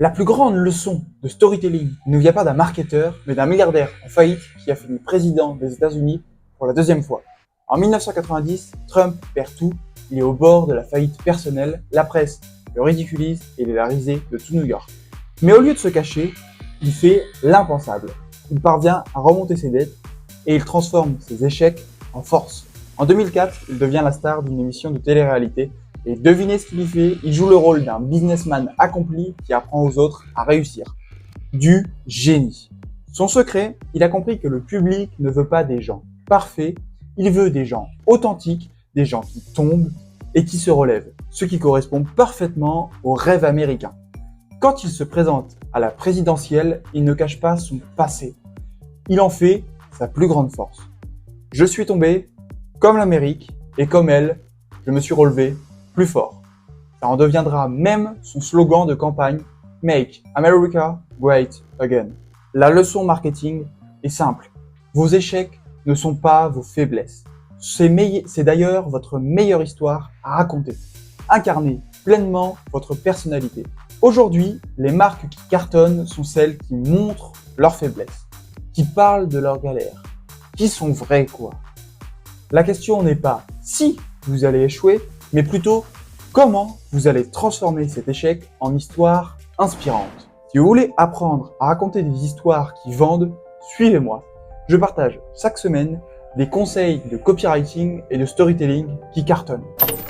La plus grande leçon de storytelling ne vient pas d'un marketeur, mais d'un milliardaire en faillite qui a fini président des États-Unis pour la deuxième fois. En 1990, Trump perd tout, il est au bord de la faillite personnelle, la presse le ridiculise et il est la risée de tout New York. Mais au lieu de se cacher, il fait l'impensable. Il parvient à remonter ses dettes et il transforme ses échecs en force. En 2004, il devient la star d'une émission de télé-réalité. Et devinez ce qu'il y fait, il joue le rôle d'un businessman accompli qui apprend aux autres à réussir. Du génie. Son secret, il a compris que le public ne veut pas des gens parfaits, il veut des gens authentiques, des gens qui tombent et qui se relèvent, ce qui correspond parfaitement au rêve américain. Quand il se présente à la présidentielle, il ne cache pas son passé. Il en fait sa plus grande force. Je suis tombé comme l'Amérique et comme elle, je me suis relevé plus fort. Ça en deviendra même son slogan de campagne Make America Great Again. La leçon marketing est simple. Vos échecs ne sont pas vos faiblesses. C'est d'ailleurs votre meilleure histoire à raconter. Incarnez pleinement votre personnalité. Aujourd'hui, les marques qui cartonnent sont celles qui montrent leurs faiblesses, qui parlent de leurs galères, qui sont vraies quoi. La question n'est pas si vous allez échouer, mais plutôt comment vous allez transformer cet échec en histoire inspirante. Si vous voulez apprendre à raconter des histoires qui vendent, suivez-moi. Je partage chaque semaine des conseils de copywriting et de storytelling qui cartonnent.